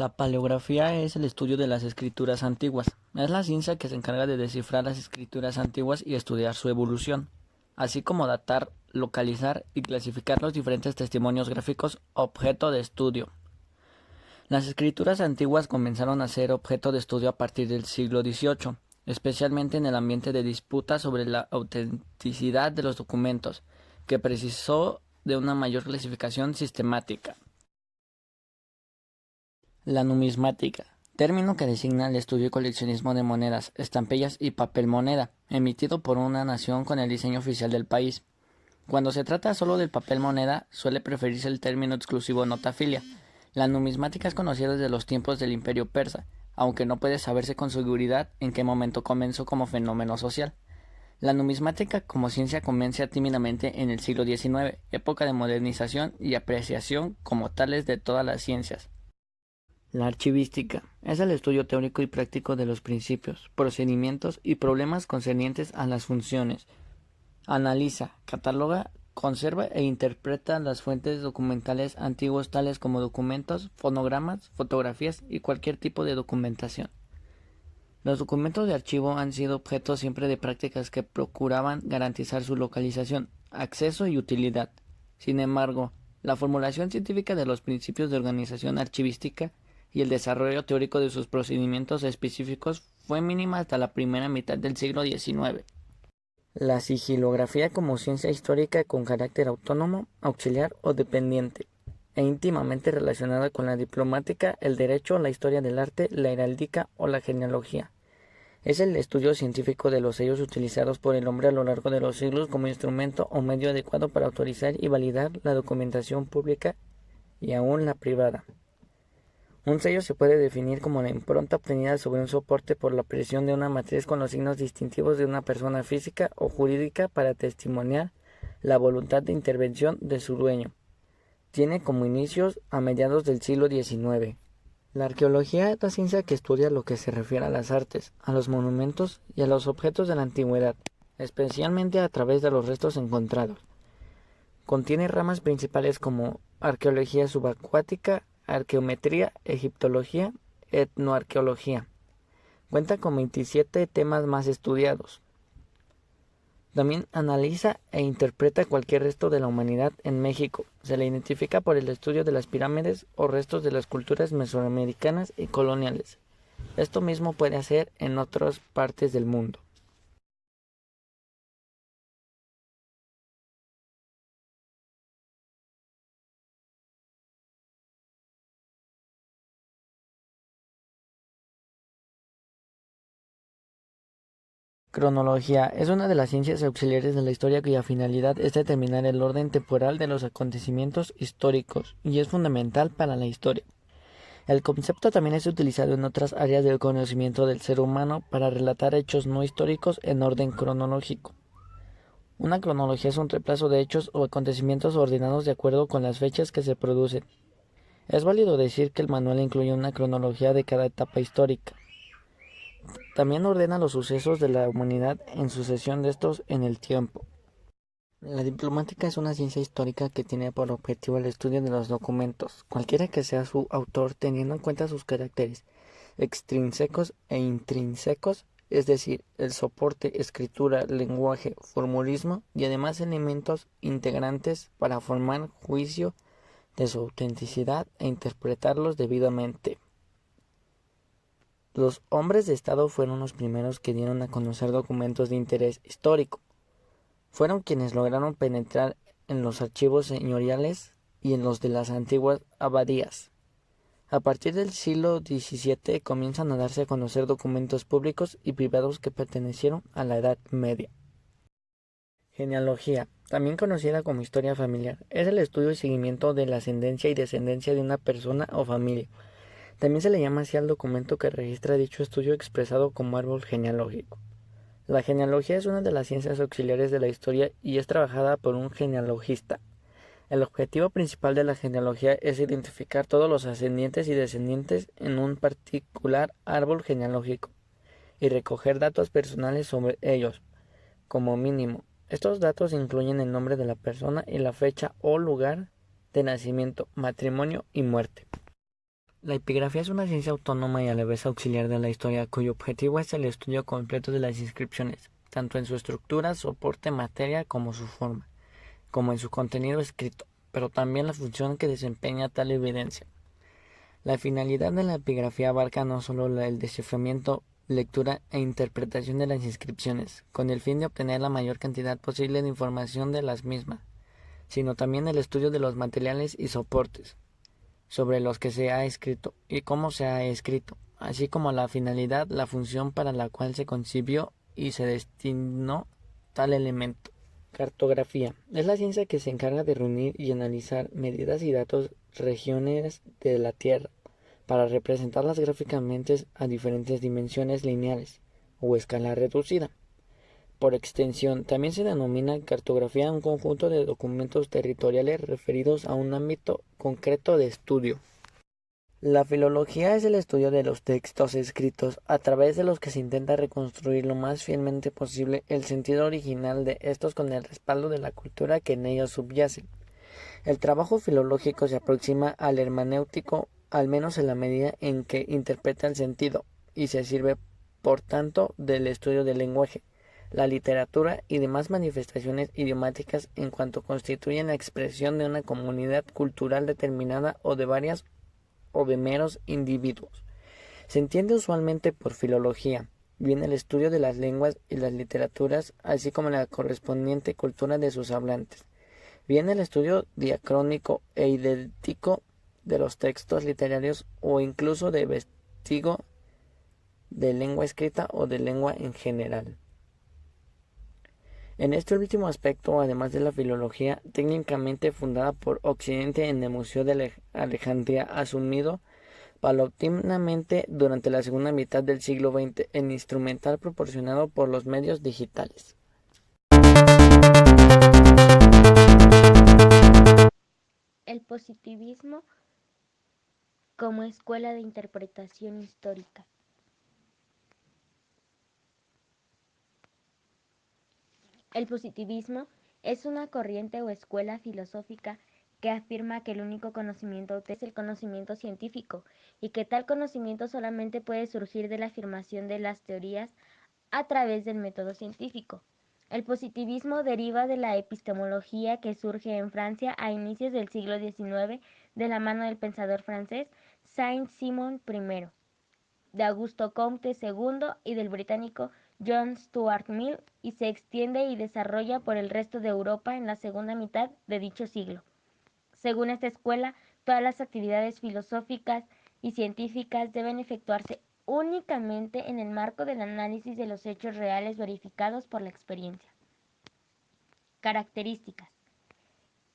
La paleografía es el estudio de las escrituras antiguas. Es la ciencia que se encarga de descifrar las escrituras antiguas y estudiar su evolución, así como datar, localizar y clasificar los diferentes testimonios gráficos objeto de estudio. Las escrituras antiguas comenzaron a ser objeto de estudio a partir del siglo XVIII, especialmente en el ambiente de disputa sobre la autenticidad de los documentos, que precisó de una mayor clasificación sistemática. La numismática, término que designa el estudio y coleccionismo de monedas, estampillas y papel moneda, emitido por una nación con el diseño oficial del país. Cuando se trata solo del papel moneda, suele preferirse el término exclusivo notafilia. La numismática es conocida desde los tiempos del Imperio Persa, aunque no puede saberse con seguridad en qué momento comenzó como fenómeno social. La numismática como ciencia comienza tímidamente en el siglo XIX, época de modernización y apreciación como tales de todas las ciencias. La archivística es el estudio teórico y práctico de los principios, procedimientos y problemas concernientes a las funciones. Analiza, cataloga, conserva e interpreta las fuentes documentales antiguas tales como documentos, fonogramas, fotografías y cualquier tipo de documentación. Los documentos de archivo han sido objeto siempre de prácticas que procuraban garantizar su localización, acceso y utilidad. Sin embargo, la formulación científica de los principios de organización archivística y el desarrollo teórico de sus procedimientos específicos fue mínima hasta la primera mitad del siglo XIX. La sigilografía como ciencia histórica con carácter autónomo, auxiliar o dependiente, e íntimamente relacionada con la diplomática, el derecho, la historia del arte, la heráldica o la genealogía. Es el estudio científico de los sellos utilizados por el hombre a lo largo de los siglos como instrumento o medio adecuado para autorizar y validar la documentación pública y aún la privada. Un sello se puede definir como la impronta obtenida sobre un soporte por la presión de una matriz con los signos distintivos de una persona física o jurídica para testimoniar la voluntad de intervención de su dueño. Tiene como inicios a mediados del siglo XIX. La arqueología es la ciencia que estudia lo que se refiere a las artes, a los monumentos y a los objetos de la antigüedad, especialmente a través de los restos encontrados. Contiene ramas principales como arqueología subacuática, arqueometría, egiptología, etnoarqueología. Cuenta con 27 temas más estudiados. También analiza e interpreta cualquier resto de la humanidad en México. Se le identifica por el estudio de las pirámides o restos de las culturas mesoamericanas y coloniales. Esto mismo puede hacer en otras partes del mundo. Cronología es una de las ciencias auxiliares de la historia cuya finalidad es determinar el orden temporal de los acontecimientos históricos y es fundamental para la historia. El concepto también es utilizado en otras áreas del conocimiento del ser humano para relatar hechos no históricos en orden cronológico. Una cronología es un repaso de hechos o acontecimientos ordenados de acuerdo con las fechas que se producen. Es válido decir que el manual incluye una cronología de cada etapa histórica. También ordena los sucesos de la humanidad en sucesión de estos en el tiempo. La diplomática es una ciencia histórica que tiene por objetivo el estudio de los documentos, cualquiera que sea su autor, teniendo en cuenta sus caracteres extrínsecos e intrínsecos, es decir, el soporte, escritura, lenguaje, formulismo y además elementos integrantes para formar juicio de su autenticidad e interpretarlos debidamente. Los hombres de Estado fueron los primeros que dieron a conocer documentos de interés histórico. Fueron quienes lograron penetrar en los archivos señoriales y en los de las antiguas abadías. A partir del siglo XVII comienzan a darse a conocer documentos públicos y privados que pertenecieron a la Edad Media. Genealogía, también conocida como historia familiar, es el estudio y seguimiento de la ascendencia y descendencia de una persona o familia. También se le llama así al documento que registra dicho estudio expresado como árbol genealógico. La genealogía es una de las ciencias auxiliares de la historia y es trabajada por un genealogista. El objetivo principal de la genealogía es identificar todos los ascendientes y descendientes en un particular árbol genealógico y recoger datos personales sobre ellos, como mínimo. Estos datos incluyen el nombre de la persona y la fecha o lugar de nacimiento, matrimonio y muerte. La epigrafía es una ciencia autónoma y a la vez auxiliar de la historia, cuyo objetivo es el estudio completo de las inscripciones, tanto en su estructura, soporte, materia, como su forma, como en su contenido escrito, pero también la función que desempeña tal evidencia. La finalidad de la epigrafía abarca no solo el desciframiento, lectura e interpretación de las inscripciones, con el fin de obtener la mayor cantidad posible de información de las mismas, sino también el estudio de los materiales y soportes sobre los que se ha escrito y cómo se ha escrito, así como la finalidad, la función para la cual se concibió y se destinó tal elemento. Cartografía. Es la ciencia que se encarga de reunir y analizar medidas y datos regiones de la Tierra para representarlas gráficamente a diferentes dimensiones lineales o escala reducida. Por extensión, también se denomina cartografía a un conjunto de documentos territoriales referidos a un ámbito concreto de estudio. La filología es el estudio de los textos escritos a través de los que se intenta reconstruir lo más fielmente posible el sentido original de estos con el respaldo de la cultura que en ellos subyace. El trabajo filológico se aproxima al hermenéutico al menos en la medida en que interpreta el sentido y se sirve, por tanto, del estudio del lenguaje, la literatura y demás manifestaciones idiomáticas en cuanto constituyen la expresión de una comunidad cultural determinada o de varias o de meros individuos. Se entiende usualmente por filología, bien el estudio de las lenguas y las literaturas, así como la correspondiente cultura de sus hablantes, bien el estudio diacrónico e idéntico de los textos literarios o incluso de vestigo de lengua escrita o de lengua en general. En este último aspecto, además de la filología técnicamente fundada por Occidente en el Museo de Alejandría, asumido paulatinamente durante la segunda mitad del siglo XX en instrumental proporcionado por los medios digitales. El positivismo como escuela de interpretación histórica. El positivismo es una corriente o escuela filosófica que afirma que el único conocimiento es el conocimiento científico y que tal conocimiento solamente puede surgir de la afirmación de las teorías a través del método científico. El positivismo deriva de la epistemología que surge en Francia a inicios del siglo XIX de la mano del pensador francés Saint-Simon I, de Augusto Comte II y del británico John Stuart Mill, y se extiende y desarrolla por el resto de Europa en la segunda mitad de dicho siglo. Según esta escuela, todas las actividades filosóficas y científicas deben efectuarse únicamente en el marco del análisis de los hechos reales verificados por la experiencia. Características.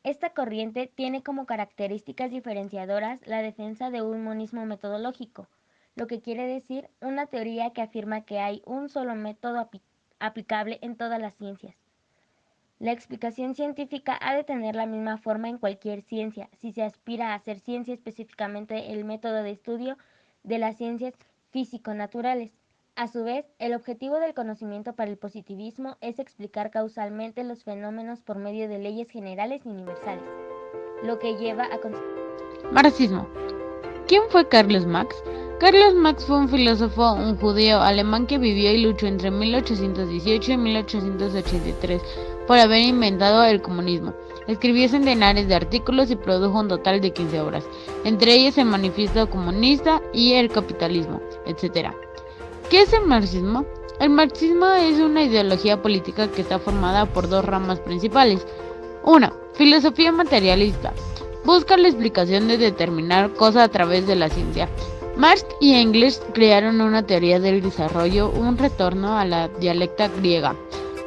Esta corriente tiene como características diferenciadoras la defensa de un monismo metodológico, lo que quiere decir una teoría que afirma que hay un solo método aplicable en todas las ciencias. La explicación científica ha de tener la misma forma en cualquier ciencia, si se aspira a hacer ciencia específicamente el método de estudio de las ciencias físico-naturales. A su vez, el objetivo del conocimiento para el positivismo es explicar causalmente los fenómenos por medio de leyes generales y universales, lo que lleva a... Marxismo. ¿Quién fue Carlos Marx? Carlos Marx fue un filósofo, un judío alemán que vivió y luchó entre 1818 y 1883 por haber inventado el comunismo. Escribió centenares de artículos y produjo un total de 15 obras, entre ellas el Manifiesto Comunista y el Capitalismo, etc. ¿Qué es el marxismo? El marxismo es una ideología política que está formada por dos ramas principales. 1. Filosofía materialista. Busca la explicación de determinar cosas a través de la ciencia. Marx y Engels crearon una teoría del desarrollo, un retorno a la dialéctica griega.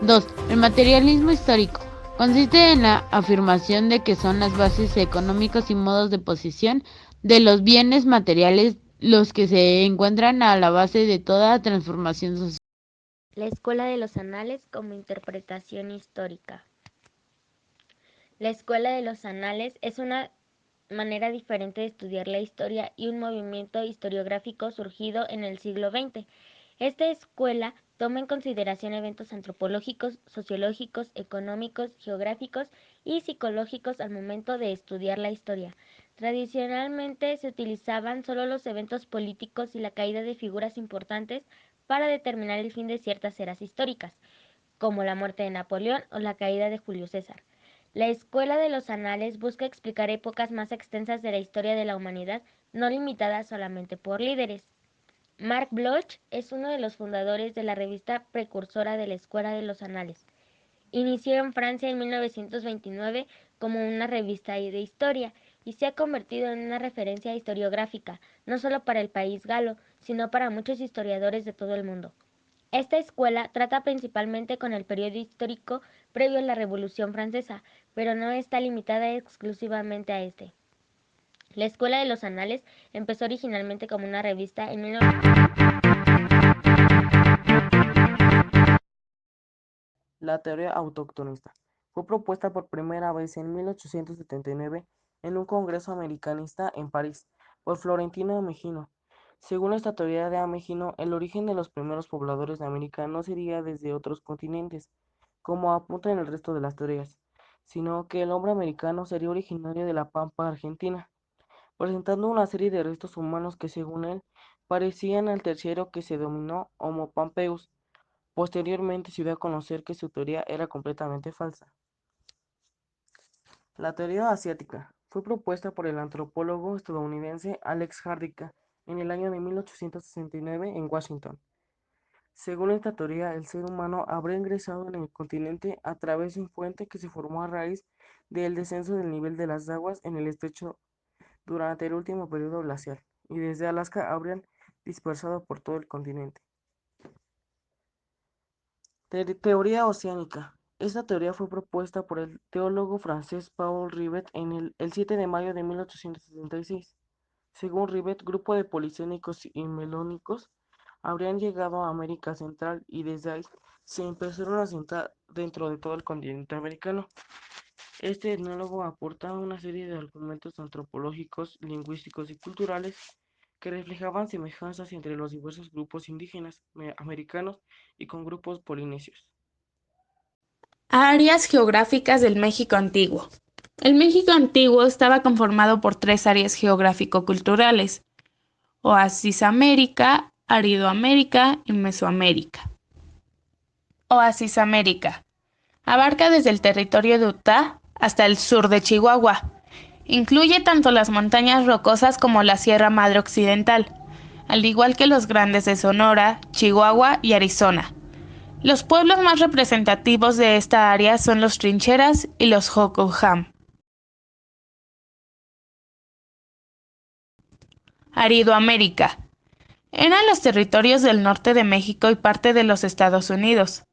2. El materialismo histórico. Consiste en la afirmación de que son las bases económicas y modos de posesión de los bienes materiales los que se encuentran a la base de toda transformación social. La escuela de los anales como interpretación histórica. La escuela de los anales es una manera diferente de estudiar la historia y un movimiento historiográfico surgido en el siglo XX. Esta escuela toma en consideración eventos antropológicos, sociológicos, económicos, geográficos y psicológicos al momento de estudiar la historia. Tradicionalmente se utilizaban solo los eventos políticos y la caída de figuras importantes para determinar el fin de ciertas eras históricas, como la muerte de Napoleón o la caída de Julio César. La Escuela de los Anales busca explicar épocas más extensas de la historia de la humanidad, no limitadas solamente por líderes. Marc Bloch es uno de los fundadores de la revista precursora de la Escuela de los Anales. Inició en Francia en 1929 como una revista de historia y se ha convertido en una referencia historiográfica, no solo para el país galo, sino para muchos historiadores de todo el mundo. Esta escuela trata principalmente con el periodo histórico previo a la Revolución Francesa, pero no está limitada exclusivamente a este. La Escuela de los Anales empezó originalmente como una revista en 1929. La teoría autoctonista fue propuesta por primera vez en 1879 en un congreso americanista en París por Florentino Ameghino. Según esta teoría de Ameghino, el origen de los primeros pobladores de América no sería desde otros continentes, como apuntan el resto de las teorías, sino que el hombre americano sería originario de la Pampa Argentina, presentando una serie de restos humanos que según él parecían al tercero que se denominó Homo Pampeus. Posteriormente se dio a conocer que su teoría era completamente falsa. La teoría asiática fue propuesta por el antropólogo estadounidense Alex Hardica en el año de 1869 en Washington. Según esta teoría, el ser humano habría ingresado en el continente a través de un puente que se formó a raíz del descenso del nivel de las aguas en el estrecho durante el último periodo glacial, y desde Alaska habrían dispersado por todo el continente. Teoría oceánica. Esta teoría fue propuesta por el teólogo francés Paul Rivet en el 7 de mayo de 1876. Según Rivet, grupo de policénicos y melónicos habrían llegado a América Central y desde ahí se empezaron a asentar dentro de todo el continente americano. Este etnólogo aporta una serie de argumentos antropológicos, lingüísticos y culturales que reflejaban semejanzas entre los diversos grupos indígenas americanos y con grupos polinesios. Áreas geográficas del México antiguo. El México antiguo estaba conformado por tres áreas geográfico-culturales: Oasis América, Árido América y Mesoamérica. Oasis América. Abarca desde el territorio de Utah hasta el sur de Chihuahua. Incluye tanto las montañas rocosas como la Sierra Madre Occidental, al igual que los grandes de Sonora, Chihuahua y Arizona. Los pueblos más representativos de esta área son los Trincheras y los Hohokam. Aridoamérica. Eran los territorios del norte de México y parte de los Estados Unidos.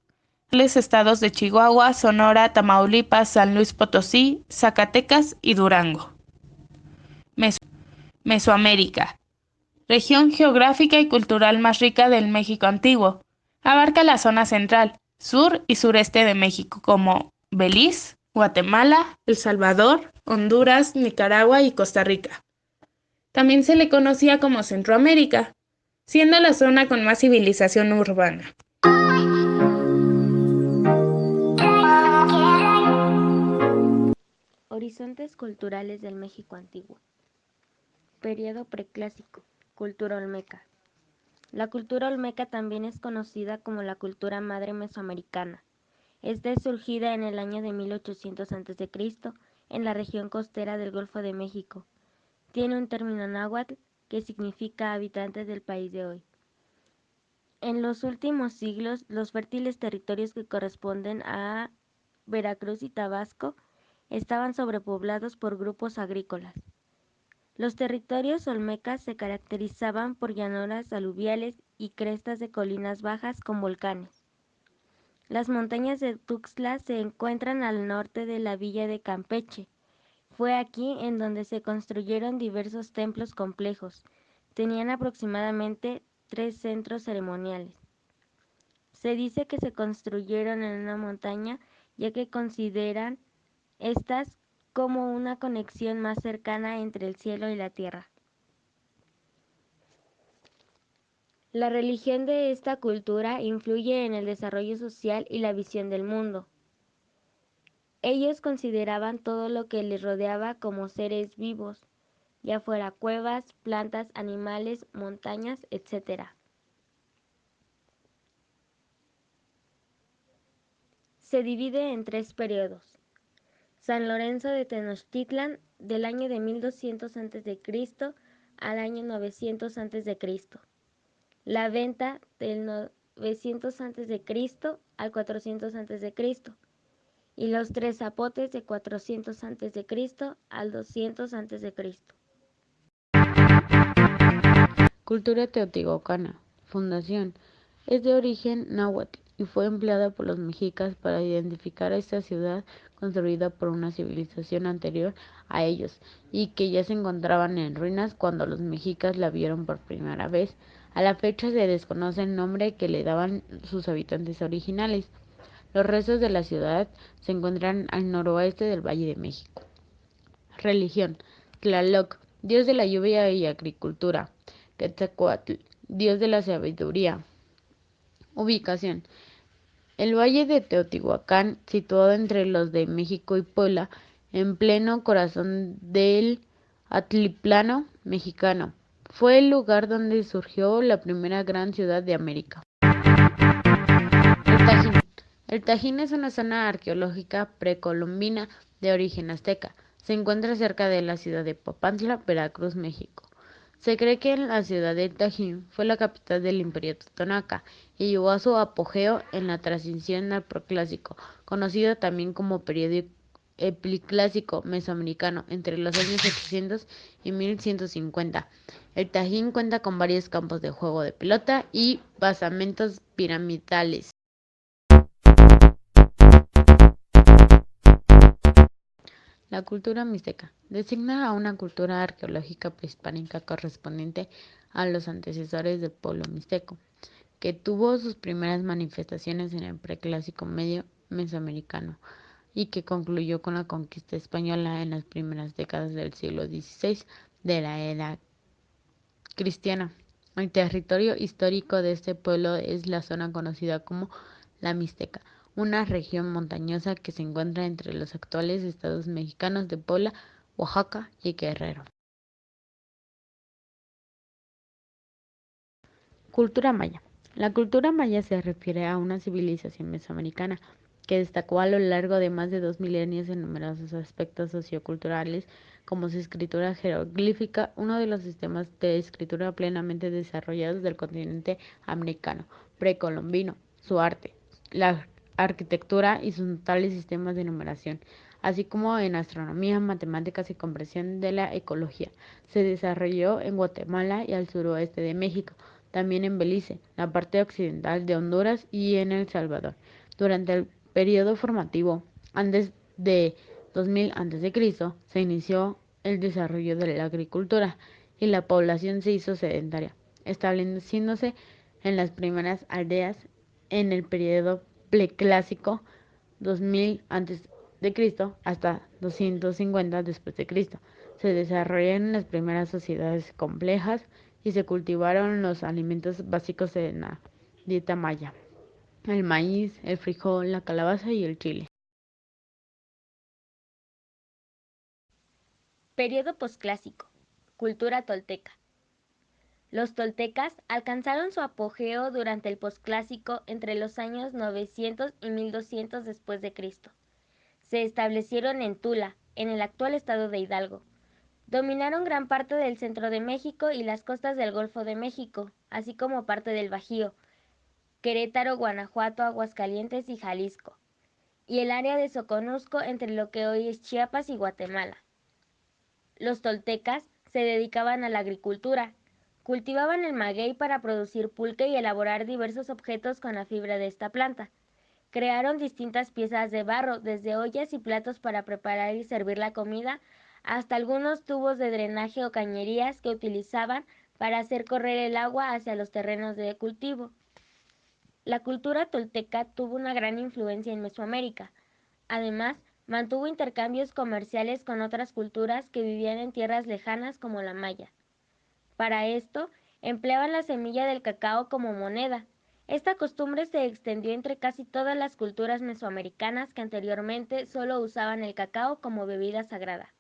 Los estados de Chihuahua, Sonora, Tamaulipas, San Luis Potosí, Zacatecas y Durango. Mesoamérica. Región geográfica y cultural más rica del México antiguo. Abarca la zona central, sur y sureste de México, como Belice, Guatemala, El Salvador, Honduras, Nicaragua y Costa Rica. También se le conocía como Centroamérica, siendo la zona con más civilización urbana. Horizontes culturales del México antiguo. Periodo preclásico. Cultura olmeca. La cultura olmeca también es conocida como la cultura madre mesoamericana. Esta es surgida en el año de 1800 a.C. en la región costera del Golfo de México. Tiene un término náhuatl que significa habitantes del país de hoy. En los últimos siglos, los fértiles territorios que corresponden a Veracruz y Tabasco estaban sobrepoblados por grupos agrícolas. Los territorios olmecas se caracterizaban por llanuras aluviales y crestas de colinas bajas con volcanes. Las montañas de Tuxtla se encuentran al norte de la villa de Campeche. Fue aquí en donde se construyeron diversos templos complejos. Tenían aproximadamente 3 centros ceremoniales. Se dice que se construyeron en una montaña, ya que consideran estas como una conexión más cercana entre el cielo y la tierra. La religión de esta cultura influye en el desarrollo social y la visión del mundo. Ellos consideraban todo lo que les rodeaba como seres vivos. ya fuera cuevas, plantas, animales, montañas, etc. Se divide en 3 periodos. San Lorenzo de Tenochtitlan, del año de 1200 a.C. al año 900 a.C. La Venta, del 900 a.C. al 400 a.C. y los 3 Zapotes, de 400 a.C. al 200 a.C. Cultura teotihuacana. Fundación. Es de origen náhuatl y fue empleada por los mexicas para identificar a esta ciudad construida por una civilización anterior a ellos y que ya se encontraban en ruinas cuando los mexicas la vieron por primera vez. A la fecha se desconoce el nombre que le daban sus habitantes originales. Los restos de la ciudad se encuentran al noroeste del Valle de México. Religión. Tlaloc, dios de la lluvia y agricultura. Quetzalcóatl, dios de la sabiduría. Ubicación. El Valle de Teotihuacán, situado entre los de México y Puebla, en pleno corazón del altiplano mexicano. Fue el lugar donde surgió la primera gran ciudad de América. El Tajín. El Tajín es una zona arqueológica precolombina de origen azteca. Se encuentra cerca de la ciudad de Papantla, Veracruz, México. Se cree que la ciudad de Tajín fue la capital del Imperio Totonaca y llegó a su apogeo en la transición al Preclásico, conocido también como periodo epiclásico mesoamericano, entre los años 800 y 1150. El Tajín cuenta con varios campos de juego de pelota y basamentos piramidales. La cultura mixteca designa a una cultura arqueológica prehispánica correspondiente a los antecesores del pueblo mixteco, que tuvo sus primeras manifestaciones en el preclásico medio mesoamericano y que concluyó con la conquista española en las primeras décadas del siglo XVI de la era cristiana. El territorio histórico de este pueblo es la zona conocida como la Mixteca, una región montañosa que se encuentra entre los actuales estados mexicanos de Puebla, Oaxaca y Guerrero. Cultura maya. La cultura maya se refiere a una civilización mesoamericana que destacó a lo largo de más de 2 milenios en numerosos aspectos socioculturales, como su escritura jeroglífica, uno de los sistemas de escritura plenamente desarrollados del continente americano precolombino, su arte, la arquitectura y sus notables sistemas de numeración, así como en astronomía, matemáticas y comprensión de la ecología. Se desarrolló en Guatemala y al suroeste de México, también en Belice, la parte occidental de Honduras y en El Salvador. Durante el periodo formativo, antes de 2000 a.C., se inició el desarrollo de la agricultura y la población se hizo sedentaria, estableciéndose en las primeras aldeas en el periodo preclásico 2000 a.C. hasta 250 después de Cristo. Se desarrollaron las primeras sociedades complejas y se cultivaron los alimentos básicos de la dieta maya: el maíz, el frijol, la calabaza y el chile. Periodo posclásico. Cultura tolteca. Los toltecas alcanzaron su apogeo durante el posclásico entre los años 900 y 1200 después de Cristo. Se establecieron en Tula, en el actual estado de Hidalgo. Dominaron gran parte del centro de México y las costas del Golfo de México, así como parte del Bajío, Querétaro, Guanajuato, Aguascalientes y Jalisco, y el área de Soconusco entre lo que hoy es Chiapas y Guatemala. Los toltecas se dedicaban a la agricultura. Cultivaban el maguey para producir pulque y elaborar diversos objetos con la fibra de esta planta. Crearon distintas piezas de barro, desde ollas y platos para preparar y servir la comida, hasta algunos tubos de drenaje o cañerías que utilizaban para hacer correr el agua hacia los terrenos de cultivo. La cultura tolteca tuvo una gran influencia en Mesoamérica. Además, mantuvo intercambios comerciales con otras culturas que vivían en tierras lejanas como la maya. Para esto, empleaban la semilla del cacao como moneda. Esta costumbre se extendió entre casi todas las culturas mesoamericanas que anteriormente solo usaban el cacao como bebida sagrada.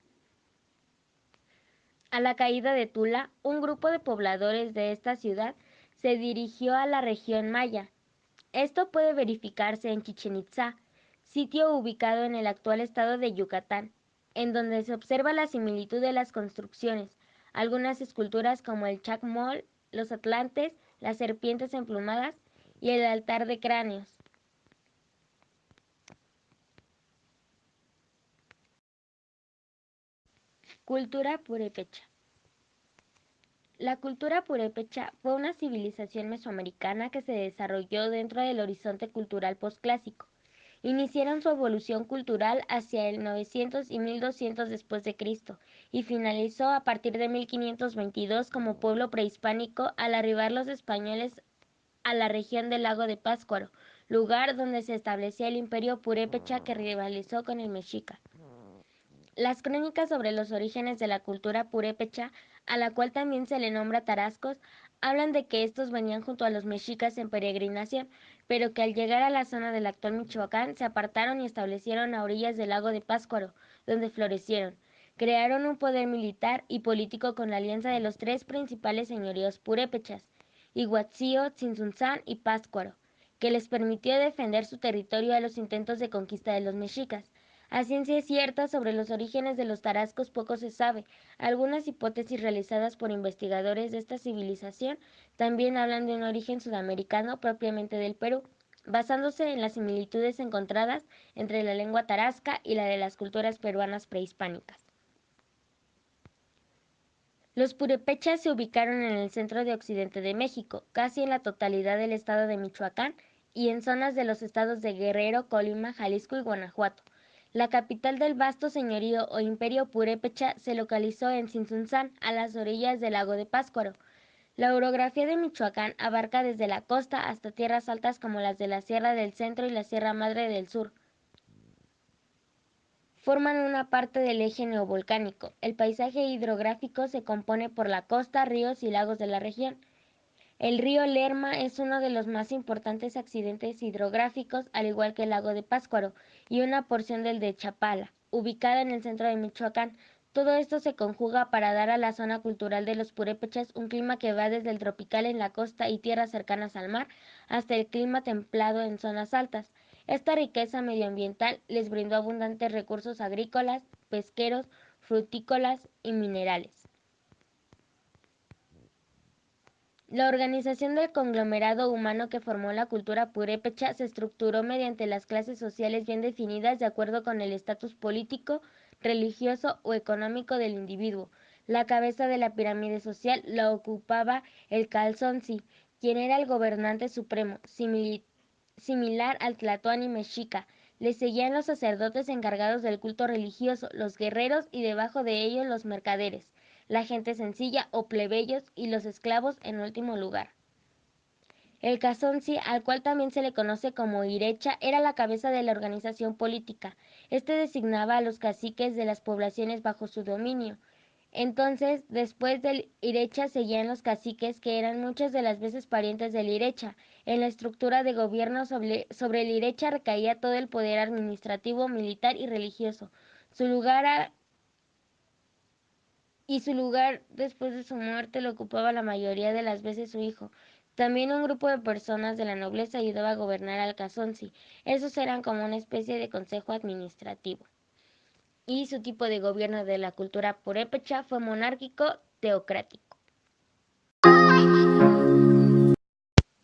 A la caída de Tula, un grupo de pobladores de esta ciudad se dirigió a la región maya. Esto puede verificarse en Chichén Itzá, sitio ubicado en el actual estado de Yucatán, en donde se observa la similitud de las construcciones, algunas esculturas como el chacmol, los atlantes, las serpientes emplumadas y el altar de cráneos. Cultura purépecha. La cultura purépecha fue una civilización mesoamericana que se desarrolló dentro del horizonte cultural posclásico. Iniciaron su evolución cultural hacia el 900 y 1200 después de Cristo y finalizó a partir de 1522 como pueblo prehispánico al arribar los españoles a la región del lago de Pátzcuaro, lugar donde se establecía el imperio purépecha que rivalizó con el mexica. Las crónicas sobre los orígenes de la cultura purépecha, a la cual también se le nombra tarascos, hablan de que estos venían junto a los mexicas en peregrinación, pero que al llegar a la zona del actual Michoacán se apartaron y establecieron a orillas del lago de Pátzcuaro, donde florecieron. Crearon un poder militar y político con la alianza de los tres principales señoríos purépechas, Iguatzío, Tzintzuntzán y Pátzcuaro, que les permitió defender su territorio a los intentos de conquista de los mexicas. A ciencia cierta sobre los orígenes de los tarascos poco se sabe. Algunas hipótesis realizadas por investigadores de esta civilización también hablan de un origen sudamericano propiamente del Perú, basándose en las similitudes encontradas entre la lengua tarasca y la de las culturas peruanas prehispánicas. Los purépechas se ubicaron en el centro de occidente de México, casi en la totalidad del estado de Michoacán y en zonas de los estados de Guerrero, Colima, Jalisco y Guanajuato. La capital del vasto señorío o imperio purépecha se localizó en Tzintzuntzán, a las orillas del lago de Pátzcuaro. La orografía de Michoacán abarca desde la costa hasta tierras altas como las de la Sierra del Centro y la Sierra Madre del Sur. Forman una parte del eje neovolcánico. El paisaje hidrográfico se compone por la costa, ríos y lagos de la región. El río Lerma es uno de los más importantes accidentes hidrográficos, al igual que el lago de Pátzcuaro y una porción del de Chapala, ubicada en el centro de Michoacán. Todo esto se conjuga para dar a la zona cultural de los purépechas un clima que va desde el tropical en la costa y tierras cercanas al mar hasta el clima templado en zonas altas. Esta riqueza medioambiental les brindó abundantes recursos agrícolas, pesqueros, frutícolas y minerales. La organización del conglomerado humano que formó la cultura purépecha se estructuró mediante las clases sociales bien definidas de acuerdo con el estatus político, religioso o económico del individuo. La cabeza de la pirámide social la ocupaba el Calzonzi, quien era el gobernante supremo, similar al tlatoani mexica. Le seguían los sacerdotes encargados del culto religioso, los guerreros y debajo de ellos los mercaderes, la gente sencilla o plebeyos y los esclavos en último lugar. El Cazonzi, al cual también se le conoce como Irecha, era la cabeza de la organización política. Este designaba a los caciques de las poblaciones bajo su dominio. Entonces, después del Irecha seguían los caciques, que eran muchas de las veces parientes del Irecha. En la estructura de gobierno sobre el Irecha recaía todo el poder administrativo, militar y religioso. Su lugar después de su muerte lo ocupaba la mayoría de las veces su hijo. También un grupo de personas de la nobleza ayudaba a gobernar al Cazonzi. Esos eran como una especie de consejo administrativo. Y su tipo de gobierno de la cultura purépecha fue monárquico teocrático.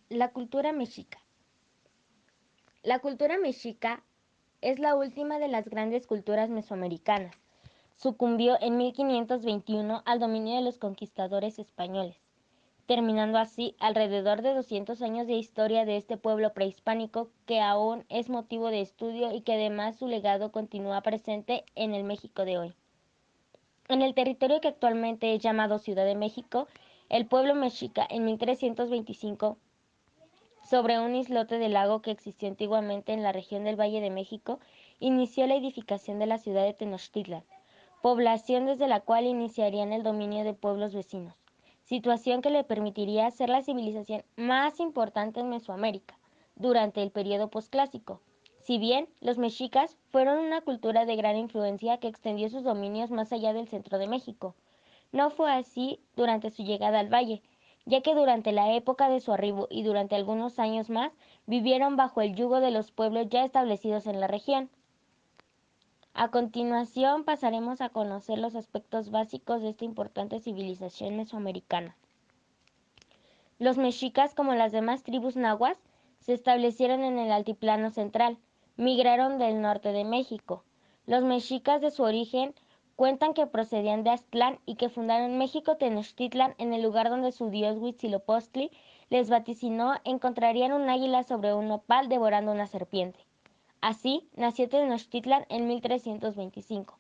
La cultura mexica. La cultura mexica es la última de las grandes culturas mesoamericanas. Sucumbió en 1521 al dominio de los conquistadores españoles, terminando así alrededor de 200 años de historia de este pueblo prehispánico que aún es motivo de estudio y que además su legado continúa presente en el México de hoy. En el territorio que actualmente es llamado Ciudad de México, el pueblo mexica en 1325, sobre un islote del lago que existió antiguamente en la región del Valle de México, inició la edificación de la ciudad de Tenochtitlan, población desde la cual iniciarían el dominio de pueblos vecinos, situación que le permitiría ser la civilización más importante en Mesoamérica durante el periodo posclásico. Si bien los mexicas fueron una cultura de gran influencia que extendió sus dominios más allá del centro de México, No fue así durante su llegada al valle, ya que durante la época de su arribo y durante algunos años más vivieron bajo el yugo de los pueblos ya establecidos en la región. A continuación pasaremos a conocer los aspectos básicos de esta importante civilización mesoamericana. Los mexicas, como las demás tribus nahuas, se establecieron en el altiplano central, migraron del norte de México. Los mexicas de su origen cuentan que procedían de Aztlán y que fundaron México Tenochtitlan en el lugar donde su dios Huitzilopochtli les vaticinó encontrarían un águila sobre un nopal devorando una serpiente. Así nació Tenochtitlan en 1325.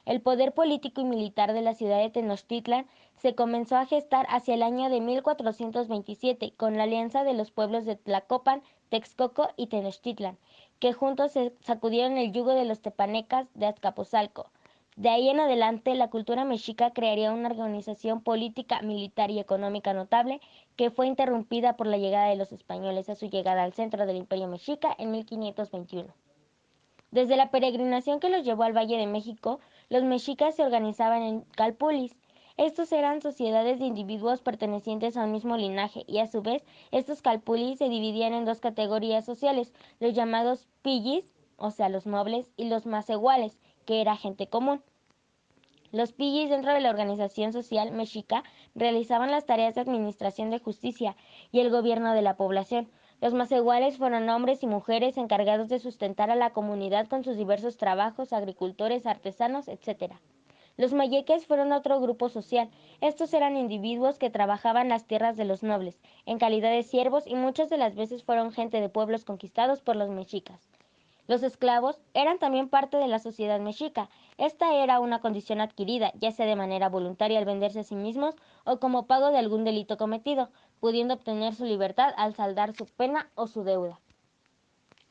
El poder político y militar de la ciudad de Tenochtitlan se comenzó a gestar hacia el año de 1427 con la alianza de los pueblos de Tlacopan, Texcoco y Tenochtitlan, que juntos se sacudieron el yugo de los tepanecas de Azcapotzalco. De ahí en adelante, la cultura mexica crearía una organización política, militar y económica notable que fue interrumpida por la llegada de los españoles a su llegada al centro del Imperio Mexica en 1521. Desde la peregrinación que los llevó al Valle de México, los mexicas se organizaban en calpulis. Estos eran sociedades de individuos pertenecientes a un mismo linaje y a su vez estos calpulis se dividían en dos categorías sociales, los llamados pillis, o sea los nobles, y los macehuales, que era gente común. Los pillis dentro de la organización social mexica realizaban las tareas de administración de justicia y el gobierno de la población. Los macehuales fueron hombres y mujeres encargados de sustentar a la comunidad con sus diversos trabajos, agricultores, artesanos, etc. Los mayeques fueron otro grupo social. Estos eran individuos que trabajaban las tierras de los nobles, en calidad de siervos y muchas de las veces fueron gente de pueblos conquistados por los mexicas. Los esclavos eran también parte de la sociedad mexica. Esta era una condición adquirida, ya sea de manera voluntaria al venderse a sí mismos o como pago de algún delito cometido, pudiendo obtener su libertad al saldar su pena o su deuda.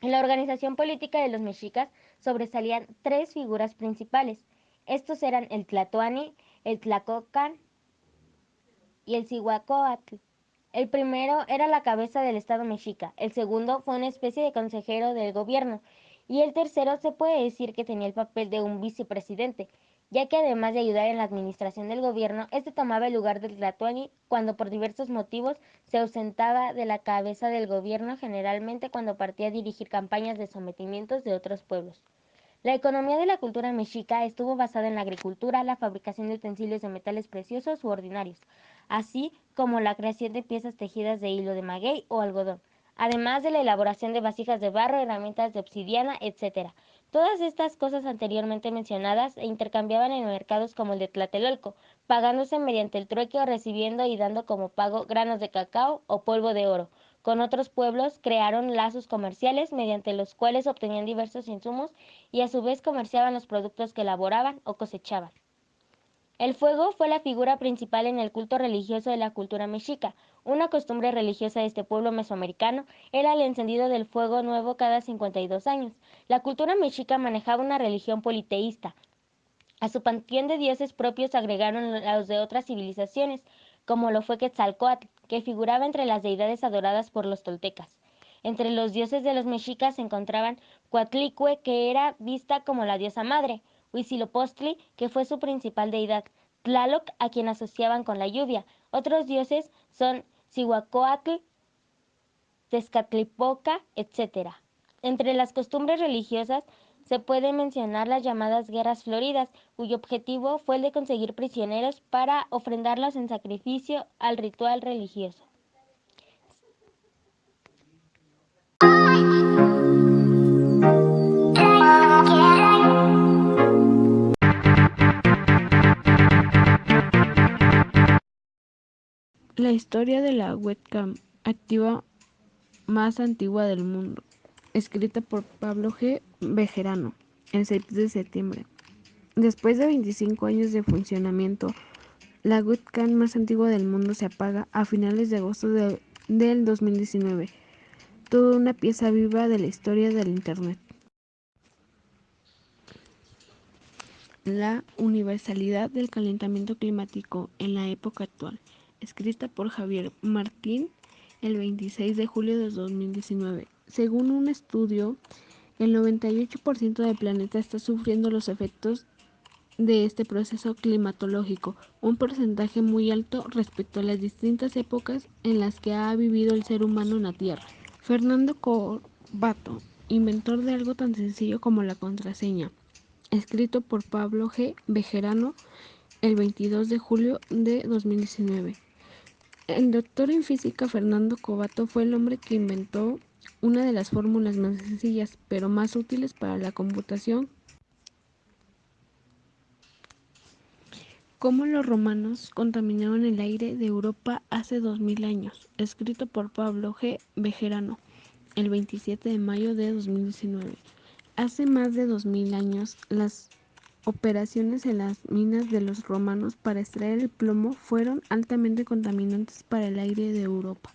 En la organización política de los mexicas sobresalían tres figuras principales. Estos eran el Tlatoani, el Tlacocan y el Cihuacóatl. El primero era la cabeza del Estado mexica, el segundo fue una especie de consejero del gobierno, y el tercero se puede decir que tenía el papel de un vicepresidente, ya que además de ayudar en la administración del gobierno, este tomaba el lugar del Tlatoani cuando por diversos motivos se ausentaba de la cabeza del gobierno, generalmente cuando partía a dirigir campañas de sometimientos de otros pueblos. La economía de la cultura mexica estuvo basada en la agricultura, la fabricación de utensilios de metales preciosos u ordinarios, así como la creación de piezas tejidas de hilo de maguey o algodón, además de la elaboración de vasijas de barro, herramientas de obsidiana, etc. Todas estas cosas anteriormente mencionadas se intercambiaban en mercados como el de Tlatelolco, pagándose mediante el trueque o recibiendo y dando como pago granos de cacao o polvo de oro. Con otros pueblos crearon lazos comerciales mediante los cuales obtenían diversos insumos y a su vez comerciaban los productos que elaboraban o cosechaban. El fuego fue la figura principal en el culto religioso de la cultura mexica. Una costumbre religiosa de este pueblo mesoamericano era el encendido del fuego nuevo cada 52 años. La cultura mexica manejaba una religión politeísta. A su panteón de dioses propios agregaron los de otras civilizaciones, como lo fue Quetzalcóatl, que figuraba entre las deidades adoradas por los toltecas. Entre los dioses de los mexicas se encontraban Coatlicue, que era vista como la diosa madre, Huitzilopochtli, que fue su principal deidad, Tlaloc, a quien asociaban con la lluvia. Otros dioses son Cihuacóatl, Tezcatlipoca, etc. Entre las costumbres religiosas se puede mencionar las llamadas guerras floridas, cuyo objetivo fue el de conseguir prisioneros para ofrendarlos en sacrificio al ritual religioso. La historia de la webcam activa más antigua del mundo, escrita por Pablo G. Bejerano, el 6 de septiembre. Después de 25 años de funcionamiento, la webcam más antigua del mundo se apaga a finales de agosto del 2019. Toda una pieza viva de la historia del Internet. La universalidad del calentamiento climático en la época actual, escrita por Javier Martín el 26 de julio de 2019. Según un estudio, el 98% del planeta está sufriendo los efectos de este proceso climatológico, un porcentaje muy alto respecto a las distintas épocas en las que ha vivido el ser humano en la Tierra. Fernando Corbato, inventor de algo tan sencillo como la contraseña, escrito por Pablo G. Bejerano el 22 de julio de 2019. El doctor en física Fernando Corbato fue el hombre que inventó una de las fórmulas más sencillas, pero más útiles para la computación. Cómo los romanos contaminaron el aire de Europa hace 2000 años, escrito por Pablo G. Bejerano, el 27 de mayo de 2019. Hace más de 2000 años, las operaciones en las minas de los romanos para extraer el plomo fueron altamente contaminantes para el aire de Europa.